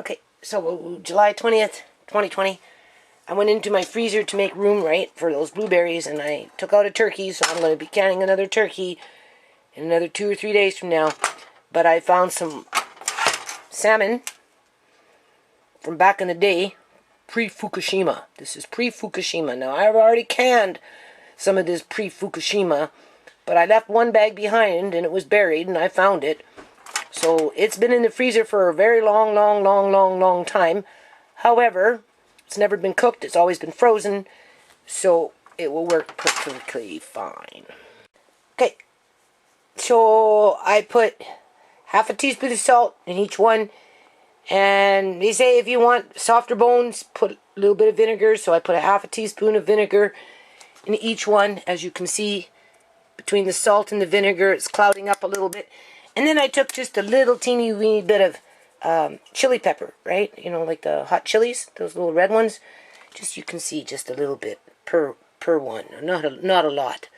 Okay, so July 20th, 2020, I went into my freezer to make room, right, for those blueberries, and I took out a turkey, so I'm going to be canning another turkey in another 2 or 3 days from now. But I found some salmon from back in the day, pre-Fukushima. This is pre-Fukushima. Now, I've already canned some of this pre-Fukushima, but I left one bag behind, and it was buried, and I found it. So it's been in the freezer for a very long time. However, it's never been cooked. It's always been frozen. So it will work perfectly fine. Okay. So I put half a teaspoon of salt in each one. And they say if you want softer bones, put a little bit of vinegar. So I put a half a teaspoon of vinegar in each one. As you can see, between the salt and the vinegar, it's clouding up a little bit. And then I took just a little teeny weeny bit of chili pepper, right? You know, like the hot chilies, those little red ones. Just, you can see, just a little bit per one, not a lot.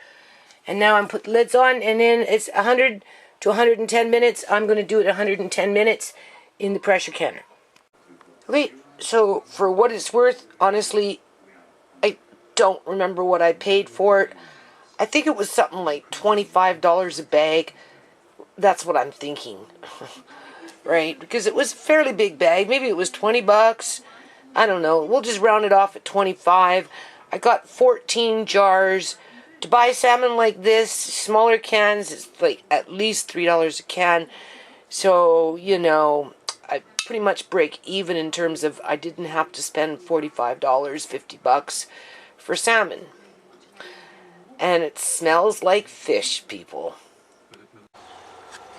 And now I'm put the lids on, and then it's 100 to 110 minutes. I'm going to do it 110 minutes in the pressure canner. Okay, so for what it's worth, honestly, I don't remember what I paid for it. I think it was something like $25 a bag. That's what I'm thinking. Right? Because it was a fairly big bag. Maybe it was 20 bucks. I don't know. We'll just round it off at 25. I got 14 jars. To buy salmon like this, smaller cans, it's like at least $3 a can. So, you know, I pretty much break even in terms of I didn't have to spend $45, 50 bucks for salmon. And it smells like fish, people.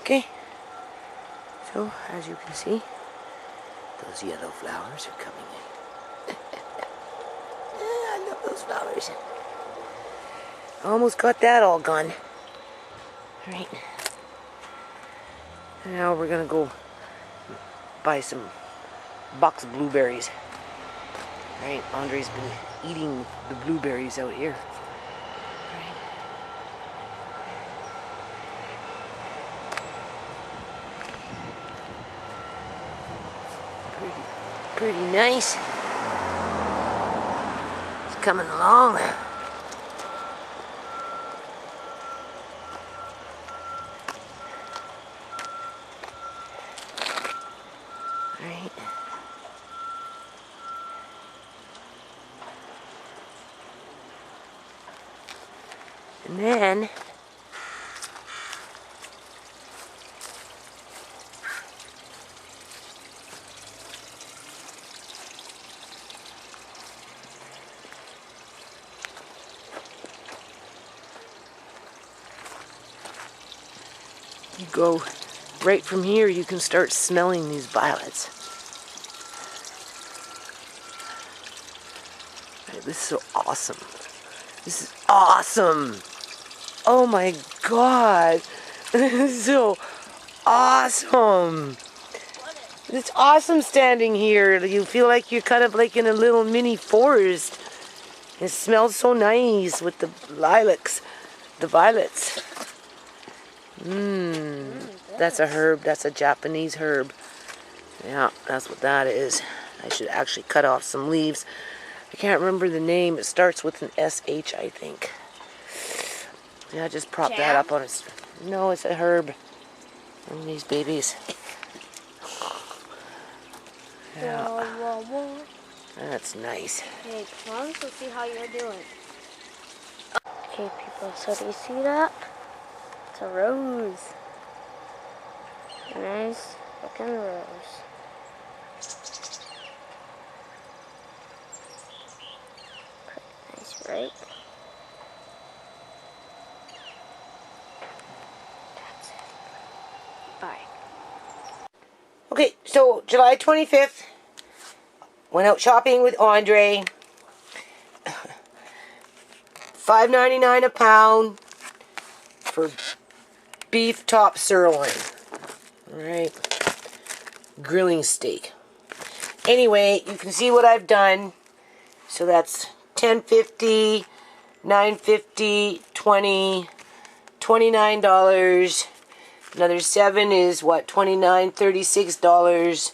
Okay, so as you can see, those yellow flowers are coming in. I love those flowers. Almost got that all gone. Alright. Now we're going to go buy some box of blueberries. Alright, Andre's been eating the blueberries out here. Pretty nice. It's coming along. Alright. And then you go right from here, you can start smelling these violets. Right, this is so awesome. This is awesome. Oh my God. This is so awesome. It's awesome standing here. You feel like you're kind of like in a little mini forest. It smells so nice with the lilacs, the violets. That's a herb. That's a Japanese herb. Yeah, that's what that is. I should actually cut off some leaves. I can't remember the name. It starts with an SH, I think. Yeah, just prop that up on it. No, it's a herb. Look at these babies. Yeah. That's nice. Hey, come on, let's see how you're doing. Okay, people, so do you see that? It's a rose. A nice looking rose. Pretty nice, right? That's it. Bye. Okay, so July 25th, went out shopping with Andre. $5.99 a pound for beef top sirloin. Alright. Grilling steak. Anyway, you can see what I've done. So that's $10.50, $9.50, $20, $29. Another 7 is what, $29, $36.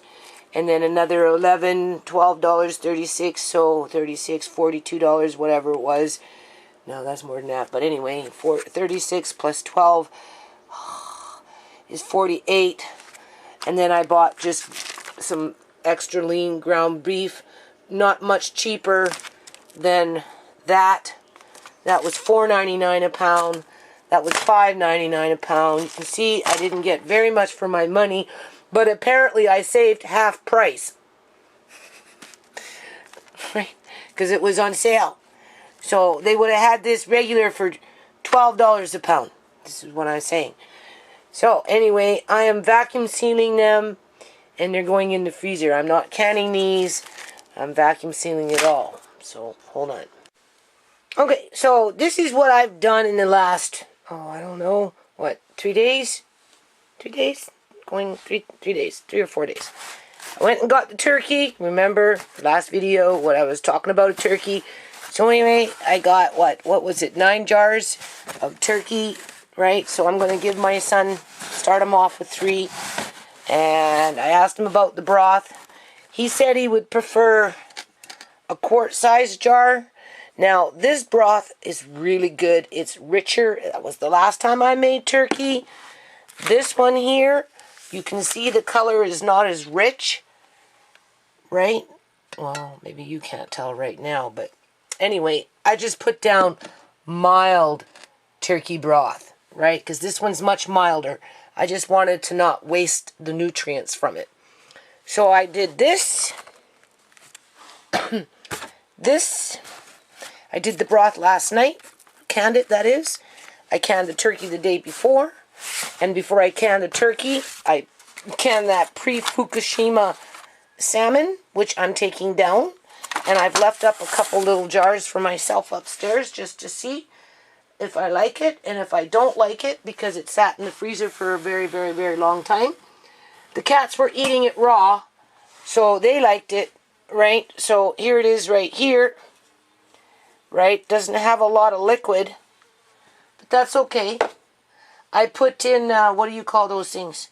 and then another $11, $12, 36, so 36, $42, whatever it was. No, that's more than that. But anyway, 36 plus 12 is 48. And then I bought just some extra lean ground beef, not much cheaper than that. That was $4.99 a pound. That was $5.99 a pound. You can see I didn't get very much for my money, but apparently I saved half price. Right? Because it was on sale. So they would have had this regular for $12 a pound. This is what I'm saying. So anyway, I am vacuum sealing them, and they're going in the freezer. I'm not canning these. I'm vacuum sealing it all. So hold on. Okay, so this is what I've done in the last, I don't know, what, 3 days? 3 days? Going 3 days, 3 or 4 days. I went and got the turkey. Remember last video what I was talking about a turkey. So anyway, I got, what was it, 9 jars of turkey, right? So I'm going to give my son, start him off with 3. And I asked him about the broth. He said he would prefer a quart-sized jar. Now, this broth is really good. It's richer. That was the last time I made turkey. This one here, you can see the color is not as rich, right? Well, maybe you can't tell right now, but anyway, I just put down mild turkey broth, right? Because this one's much milder. I just wanted to not waste the nutrients from it. So I did this. I did the broth last night. Canned it, that is. I canned the turkey the day before. And before I canned the turkey, I canned that pre-Fukushima salmon, which I'm taking down. And I've left up a couple little jars for myself upstairs just to see if I like it. And if I don't like it, because it sat in the freezer for a very, very, very long time. The cats were eating it raw, so they liked it, right? So here it is right here. Right? Doesn't have a lot of liquid. But that's okay. I put in, what do you call those things?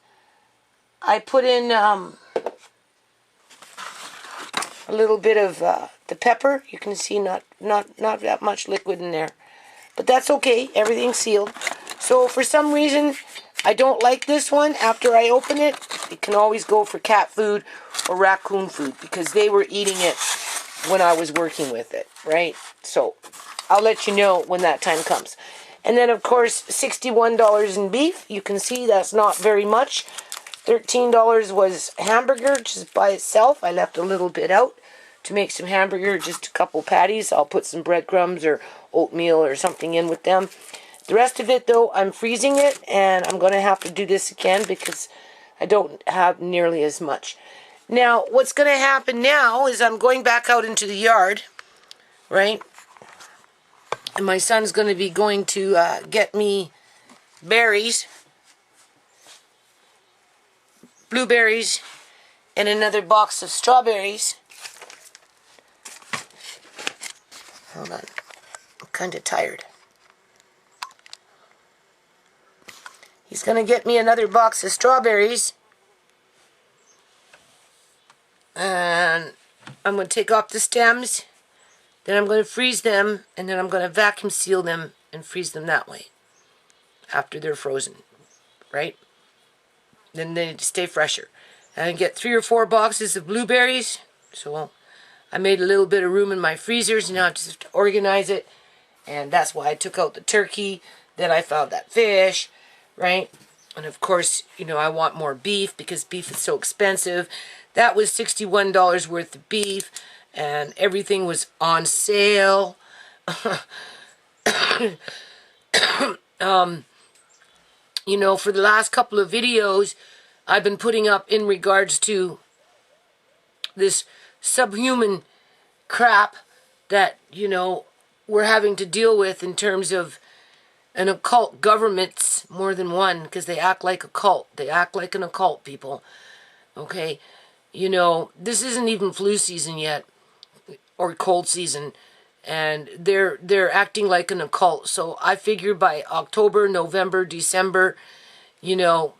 I put in a little bit of the pepper. You can see not that much liquid in there. But that's okay. Everything's sealed. So for some reason, I don't like this one. After I open it, it can always go for cat food or raccoon food because they were eating it when I was working with it, right? So I'll let you know when that time comes. And then, of course, $61 in beef. You can see that's not very much. $13 was hamburger just by itself. I left a little bit out to make some hamburger, just a couple patties. I'll put some breadcrumbs or oatmeal or something in with them. The rest of it, though, I'm freezing it, and I'm going to have to do this again because I don't have nearly as much. Now, what's going to happen now is I'm going back out into the yard, right? And my son's going to be going to get me berries, blueberries, and another box of strawberries. Hold on. I'm kind of tired. He's going to get me another box of strawberries. And I'm going to take off the stems. Then I'm going to freeze them. And then I'm going to vacuum seal them and freeze them that way. After they're frozen. Right? Then they stay fresher. And I get 3 or 4 boxes of blueberries. So I made a little bit of room in my freezers. Now I just have to organize it. And that's why I took out the turkey. Then I found that fish. Right? And of course, you know, I want more beef because beef is so expensive. That was $61 worth of beef. And everything was on sale. You know, for the last couple of videos, I've been putting up in regards to this subhuman crap that, you know, we're having to deal with in terms of an occult governments, more than one, because they act like a cult. They act like an occult, people. Okay? You know, this isn't even flu season yet, or cold season, and they're acting like an occult. So I figure by October, November, December, you know,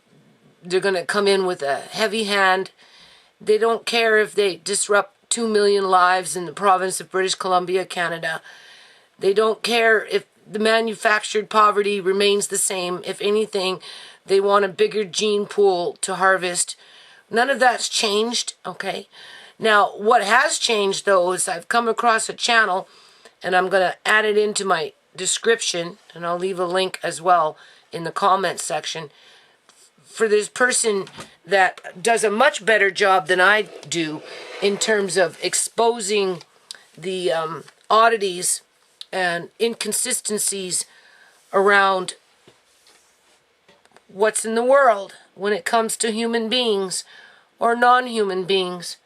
they're going to come in with a heavy hand, They don't care if they disrupt 2 million lives in the province of British Columbia, Canada. They don't care if the manufactured poverty remains the same. If anything, they want a bigger gene pool to harvest. None of that's changed, okay? Now, what has changed, though, is I've come across a channel, and I'm going to add it into my description, and I'll leave a link as well in the comments section, for this person that does a much better job than I do in terms of exposing the oddities and inconsistencies around what's in the world when it comes to human beings or non-human beings,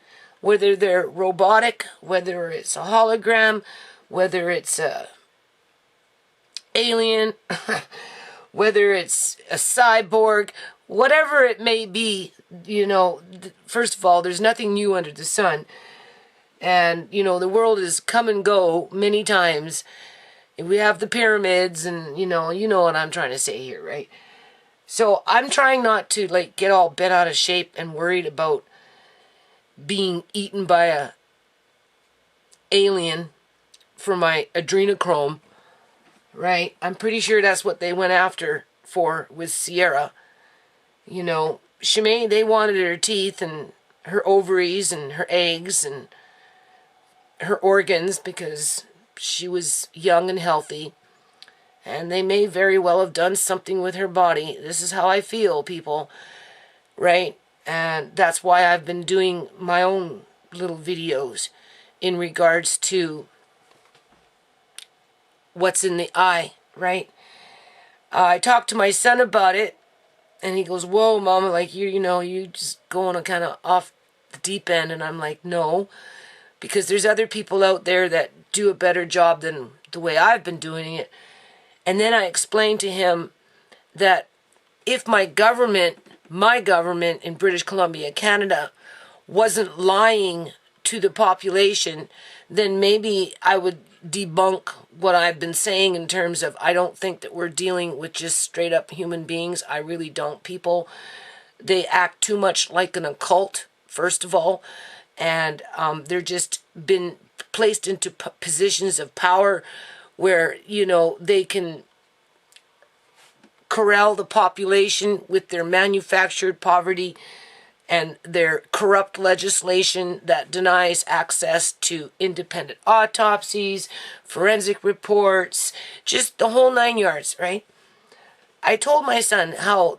whether they're robotic, whether it's a hologram, whether it's a alien, whether it's a cyborg, whatever it may be. You know, first of all, there's nothing new under the sun. And, you know, the world has come and go many times. We have the pyramids and, you know what I'm trying to say here, right? So I'm trying not to, like, get all bent out of shape and worried about being eaten by a alien for my adrenochrome, right? I'm pretty sure that's what they went after for with Sierra. You know, Shimei, they wanted her teeth and her ovaries and her eggs and her organs because she was young and healthy. And they may very well have done something with her body. This is how I feel, people, right? And that's why I've been doing my own little videos in regards to what's in the eye, right? I talked to my son about it, and he goes, "Whoa, Mama, like, you just going kind of off the deep end." And I'm like, no, because there's other people out there that do a better job than the way I've been doing it. And then I explained to him that if my government in British Columbia, Canada, wasn't lying to the population, then maybe I would debunk what I've been saying in terms of I don't think that we're dealing with just straight up human beings. I really don't. People, they act too much like an occult, first of all, and they're just been placed into positions of power where, they can corral the population with their manufactured poverty and their corrupt legislation that denies access to independent autopsies, forensic reports, just the whole 9 yards, right? I told my son how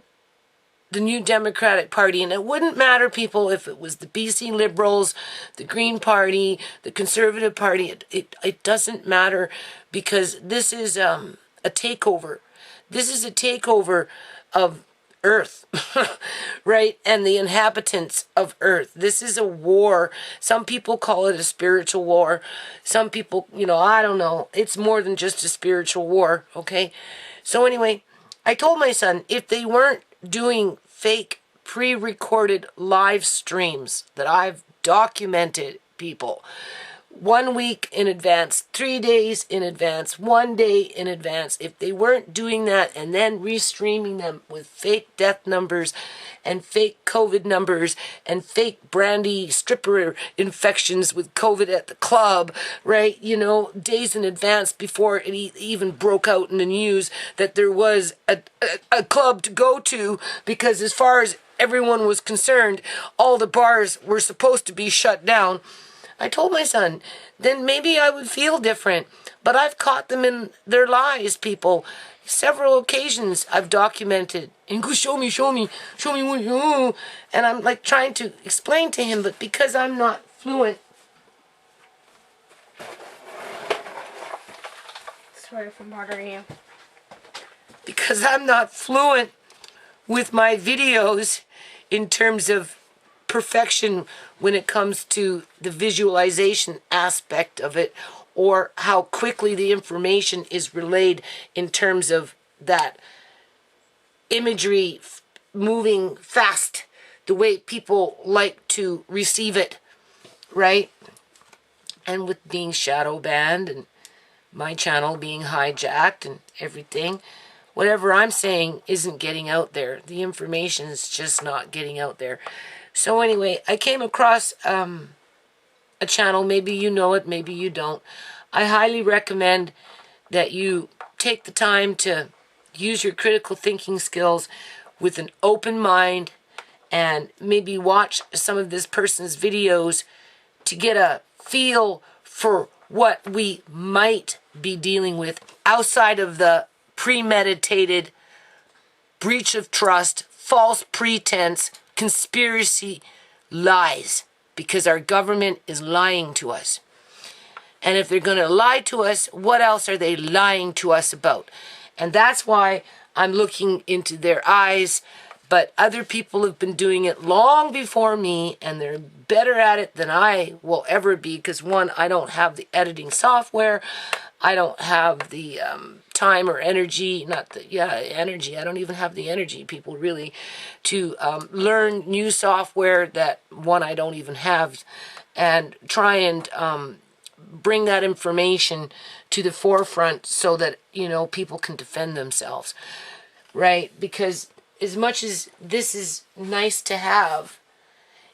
the New Democratic Party, and it wouldn't matter, people, if it was the BC Liberals, the Green Party, the Conservative Party, it doesn't matter, because this is a takeover. This is a takeover of Earth, right? And the inhabitants of Earth. This is a war. Some people call it a spiritual war. Some people, I don't know. It's more than just a spiritual war, okay? So anyway, I told my son, if they weren't doing fake pre-recorded live streams that I've documented, people, 1 week in advance, 3 days in advance, 1 day in advance, if they weren't doing that and then restreaming them with fake death numbers and fake COVID numbers and fake brandy stripper infections with COVID at the club, right? Days in advance before it even broke out in the news that there was a club to go to, because as far as everyone was concerned, all the bars were supposed to be shut down. I told my son, then maybe I would feel different. But I've caught them in their lies, people. Several occasions I've documented. And go, show me what you. And I'm like trying to explain to him, but because I'm not fluent. Sorry for bothering you. Because I'm not fluent with my videos in terms of perfection when it comes to the visualization aspect of it, or how quickly the information is relayed in terms of that imagery moving fast, the way people like to receive it, right? And with being shadow banned and my channel being hijacked and everything, whatever I'm saying isn't getting out there. The information is just not getting out there. So anyway, I came across a channel. Maybe you know it, maybe you don't. I highly recommend that you take the time to use your critical thinking skills with an open mind and maybe watch some of this person's videos to get a feel for what we might be dealing with outside of the premeditated breach of trust, false pretense, conspiracy, lies, because our government is lying to us. And if they're going to lie to us, what else are they lying to us about? And that's why I'm looking into their eyes. But other people have been doing it long before me, and they're better at it than I will ever be, because one, I don't have the editing software. I don't have the time or energy, energy. I don't even have the energy, people, really, to learn new software that, one, I don't even have, and try and bring that information to the forefront so that, you know, people can defend themselves, right? Because as much as this is nice to have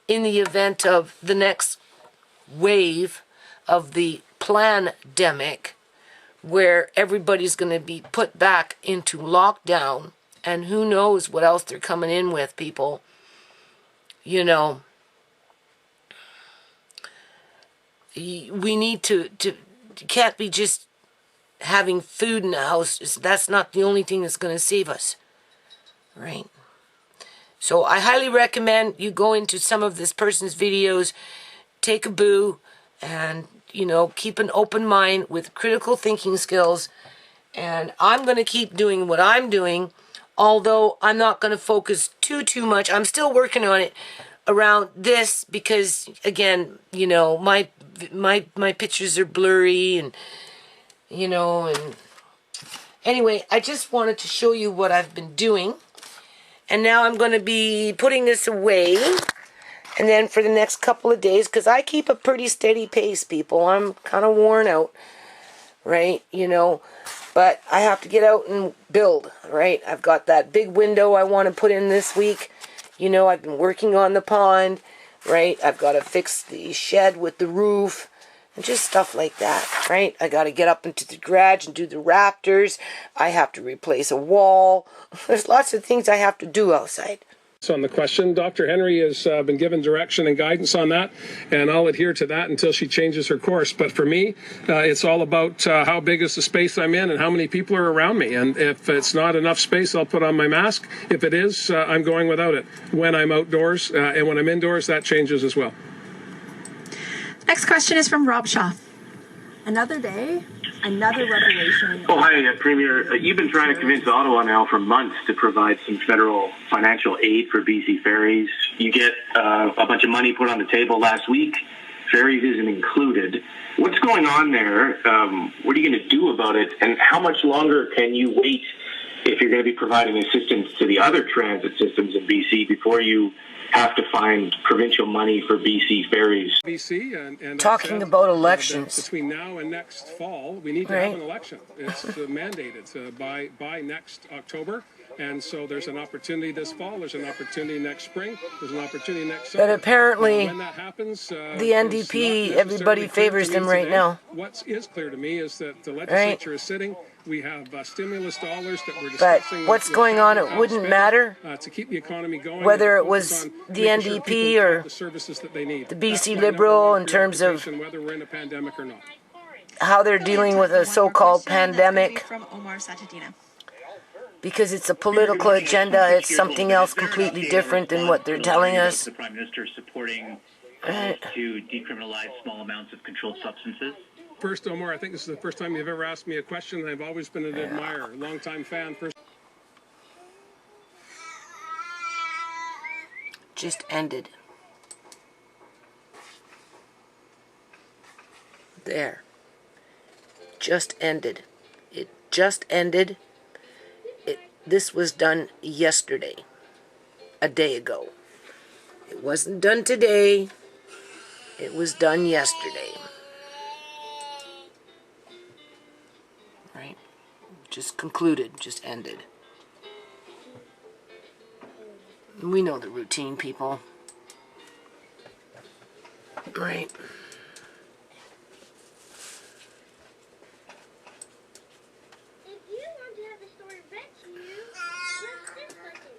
in the event of the next wave of the plandemic, where everybody's going to be put back into lockdown, and who knows what else they're coming in with, people, you know, we need to can't be just having food in the house. That's not the only thing that's going to save us, right? So I highly recommend you go into some of this person's videos, take a boo, and, you know, keep an open mind with critical thinking skills. And I'm going to keep doing what I'm doing, although I'm not going to focus too much. I'm still working on it around this because, again, you know, my pictures are blurry, and, you know, and anyway, I just wanted to show you what I've been doing. And now I'm going to be putting this away, and then for the next couple of days, because I keep a pretty steady pace, people. I'm kind of worn out, right? You know, but I have to get out and build, right? I've got that big window I want to put in this week. You know, I've been working on the pond, right? I've got to fix the shed with the roof and just stuff like that, right? I got to get up into the garage and do the rafters. I have to replace a wall. There's lots of things I have to do outside. So on the question, Dr. Henry has been given direction and guidance on that, and I'll adhere to that until she changes her course. But for me, it's all about how big is the space I'm in and how many people are around me. And if it's not enough space, I'll put on my mask. If it is, I'm going without it. When I'm outdoors and when I'm indoors, that changes as well. Next question is from Rob Shaw. Another day, another revelation. Oh, hi, Premier. You've been trying to convince Ottawa now for months to provide some federal financial aid for BC ferries. You get a bunch of money put on the table last week. Ferries isn't included. What's going on there? What are you going to do about it? And how much longer can you wait if you're going to be providing assistance to the other transit systems in BC before you have to find provincial money for BC ferries? BC and talking about elections. Between now and next fall, we need to have an election. It's mandated by next October. And so there's an opportunity this fall, there's an opportunity next spring, there's an opportunity next summer. But apparently, when that happens, the NDP, everybody favors them right now. What is clear to me is that the legislature is sitting. We have stimulus dollars that we're But discussing. what's going on, it wouldn't matter to keep the economy going, whether it was the NDP or the services that they need. the BC Liberal in terms of whether we're in a pandemic or not. how they're dealing with a so-called pandemic. From Omar Satadina. Because it's a political agenda, it's something else completely different than what they're telling us. The Prime Minister supporting calls to decriminalize small amounts of controlled substances. First, Omar, I think this is the first time you've ever asked me a question, and I've always been an admirer, longtime fan. Just ended. There. Just ended. It just ended. This was done yesterday, a day ago. It wasn't done today. It was done yesterday. Right? Just concluded, just ended. We know the routine, people. Right. If you want to have the story read to you, press this button.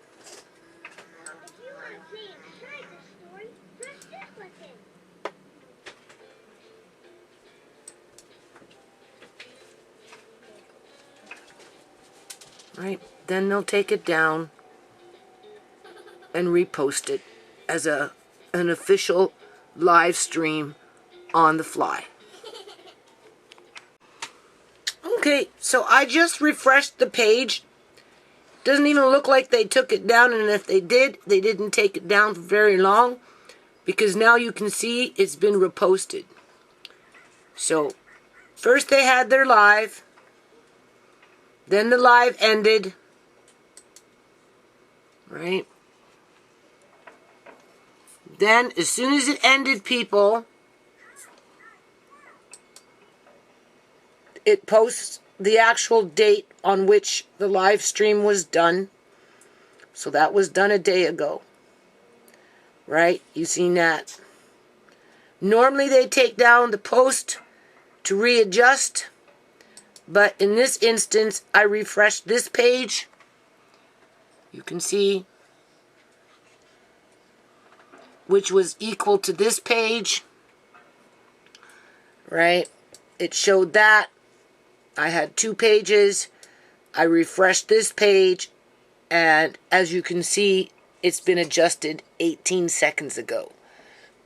If you want to play inside the story, press this button. Right. Then they'll take it down and repost it as an official live stream on the fly. Okay, so I just refreshed the page. Doesn't even look like they took it down, and if they did, they didn't take it down for very long, because now you can see it's been reposted. So, first they had their live, then the live ended, right? Then, as soon as it ended, people, it posts the actual date on which the live stream was done. So that was done a day ago. Right? You seen that. Normally they take down the post to readjust. But in this instance, I refreshed this page. You can see, which was equal to this page. Right? It showed that. I had 2 pages. I refreshed this page, and as you can see, it's been adjusted 18 seconds ago,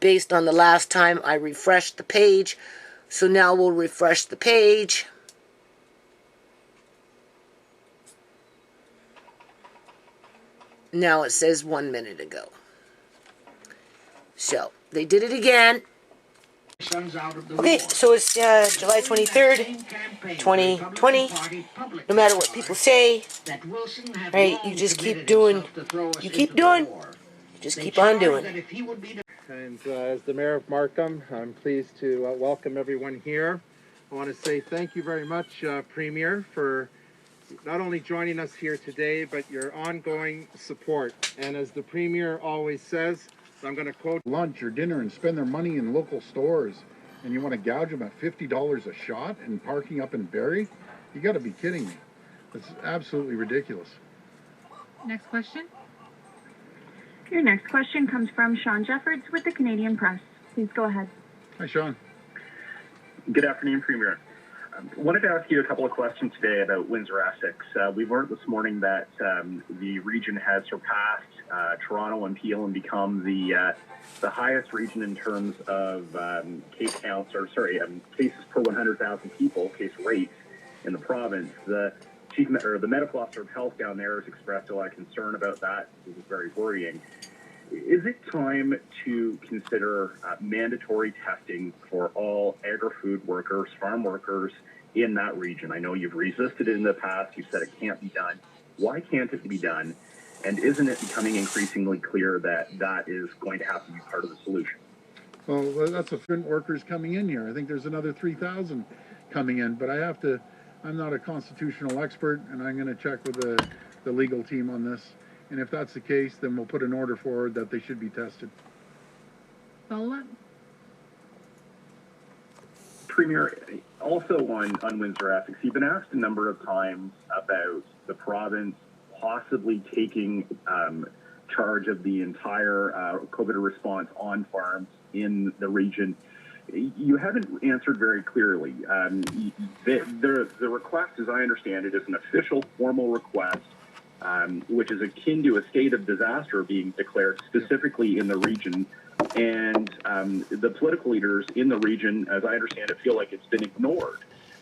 based on the last time I refreshed the page. So now we'll refresh the page. Now it says 1 minute ago. So they did it again. Okay, so it's July 23rd, 2020. No matter what people say, right, you just keep doing, you just keep on doing. And as the Mayor of Markham, I'm pleased to welcome everyone here. I want to say thank you very much, Premier, for not only joining us here today, but your ongoing support. And as the Premier always says, I'm going to quote, lunch or dinner and spend their money in local stores, and you want to gouge them at $50 a shot and parking up in Barrie? You got to be kidding me. That's absolutely ridiculous. Next question. Your next question comes from Sean Jeffords with the Canadian Press. Please go ahead. Hi, Sean. Good afternoon, Premier. Wanted to ask you a couple of questions today about Windsor-Essex. We've learned this morning that the region has surpassed Toronto and Peel and become the highest region in terms of case counts, cases per 100,000 people, case rates in the province. The medical officer of health down there has expressed a lot of concern about that. This is very worrying. Is it time to consider mandatory testing for all agri-food workers, farm workers in that region? I know you've resisted it in the past. You've said it can't be done. Why can't it be done? And isn't it becoming increasingly clear that that is going to have to be part of the solution? Well, that's a different workers coming in here. I think there's another 3,000 coming in, but I'm not a constitutional expert, and I'm going to check with the legal team on this. And if that's the case, then we'll put an order forward that they should be tested. Follow-up? Premier, also on Windsor-Essex, you've been asked a number of times about the province possibly taking charge of the entire COVID response on farms in the region. You haven't answered very clearly. The request, as I understand it, is an official formal request, which is akin to a state of disaster being declared specifically in the region. And the political leaders in the region, as I understand it, feel like it's been ignored.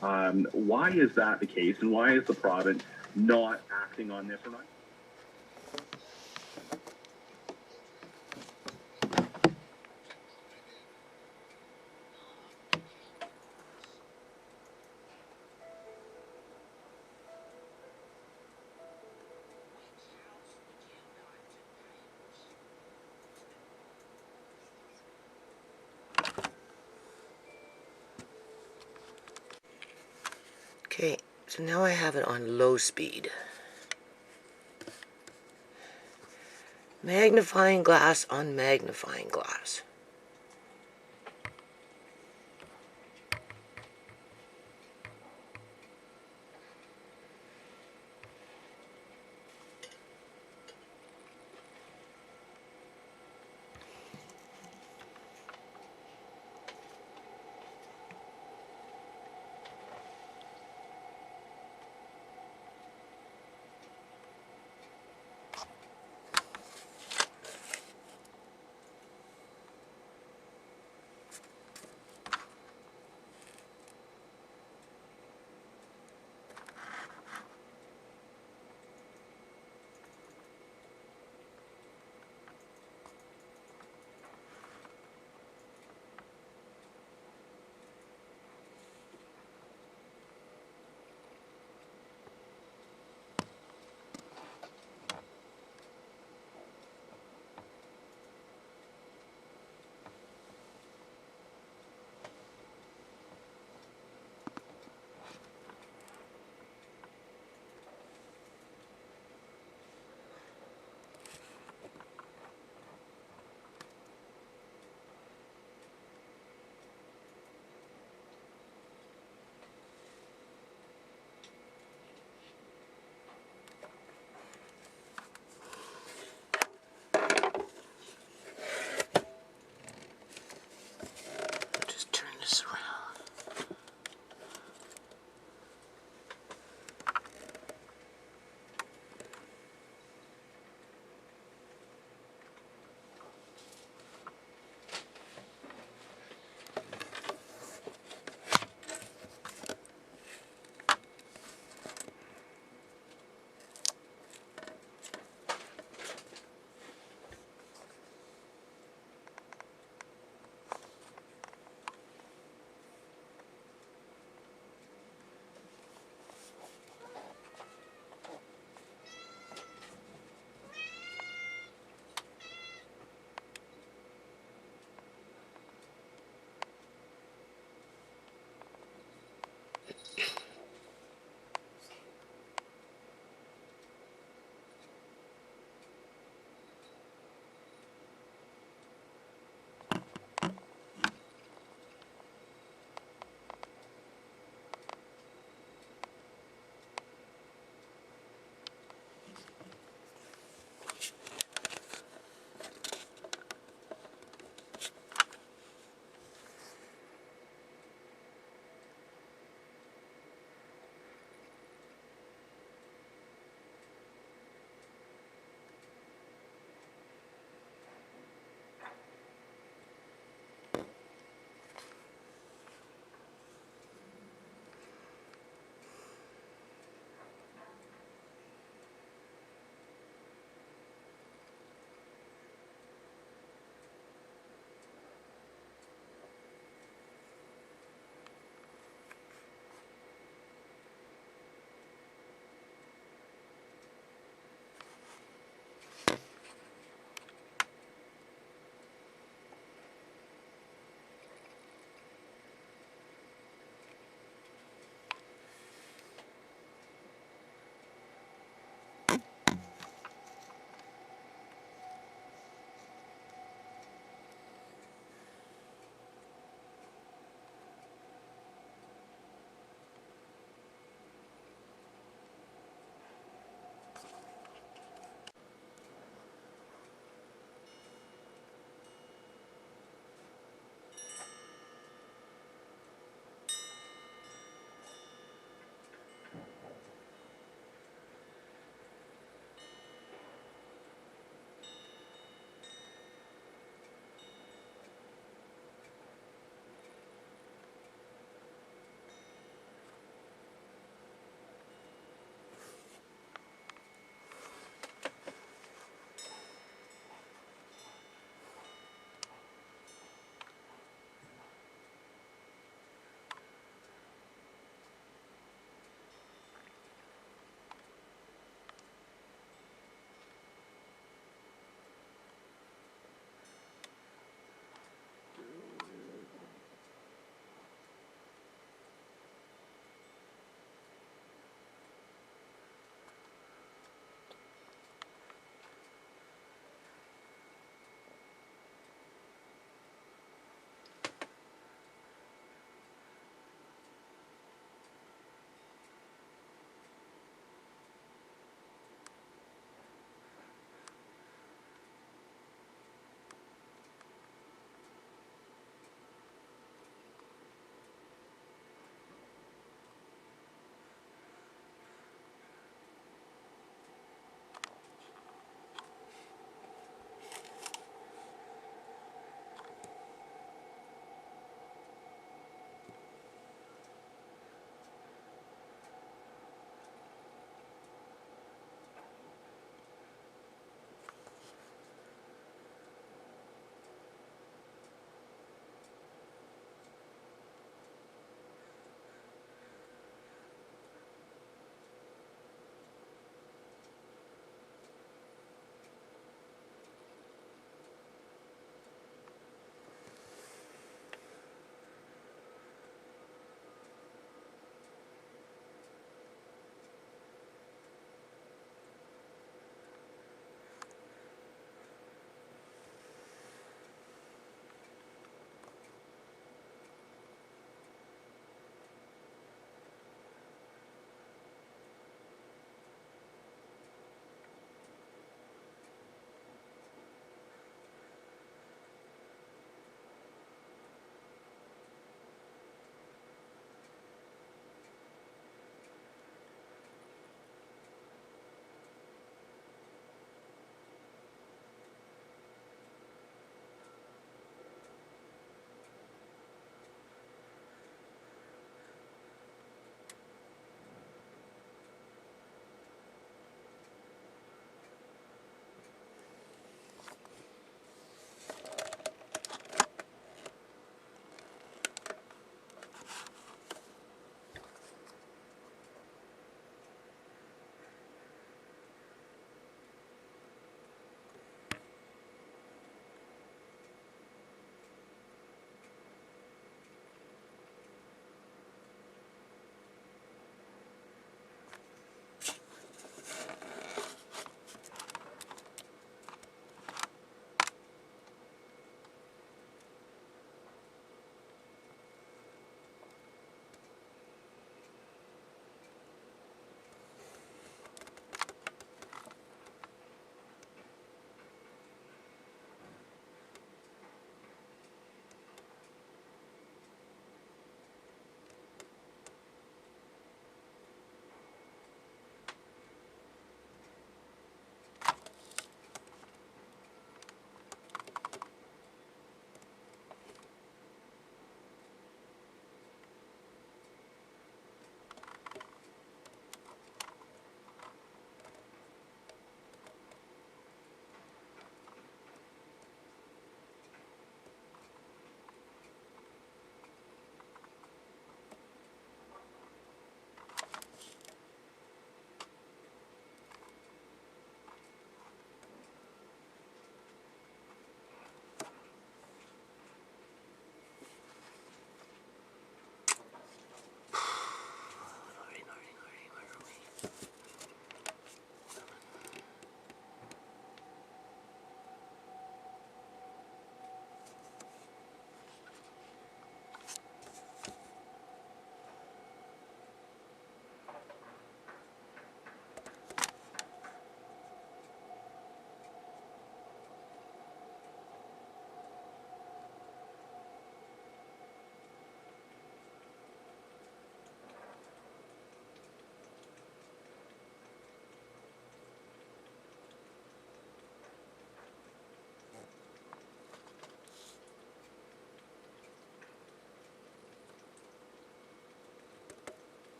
Why is that the case, and why is the province not acting on this or not? Okay, so now I have it on low speed. Magnifying glass on magnifying glass.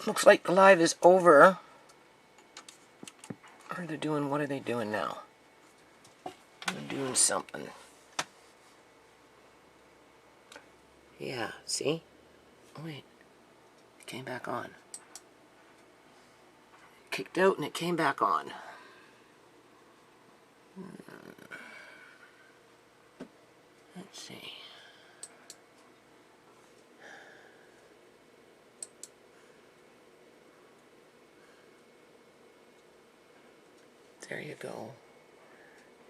Looks like the live is over. What are they doing now? They're doing something. Yeah, see? Oh, wait. It came back on. It kicked out and it came back on. Let's see. There you go.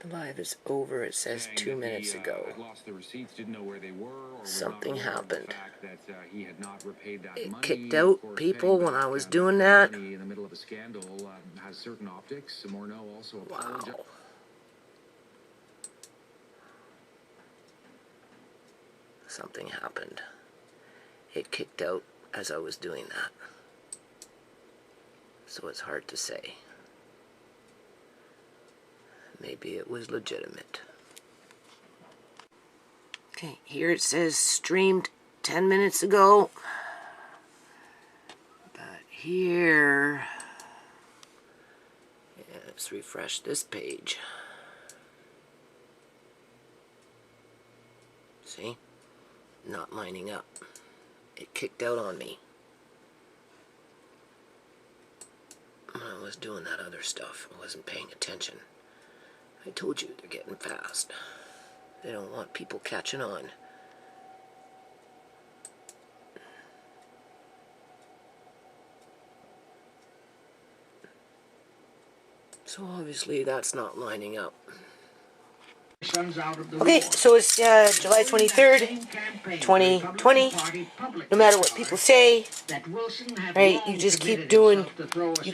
The live is over, it says 2 minutes ago. Something happened. It kicked out people when I was doing that. Wow. Something happened. It kicked out as I was doing that. So it's hard to say. Maybe it was legitimate. Okay, here it says streamed 10 minutes ago. But here, yeah, let's refresh this page. See? Not lining up. It kicked out on me. I was doing that other stuff. I wasn't paying attention. I told you they're getting fast. They don't want people catching on. So obviously that's not lining up. Okay, so it's July 23rd, 2020. No matter what people say, right, you just keep doing, you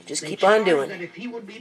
just keep on doing.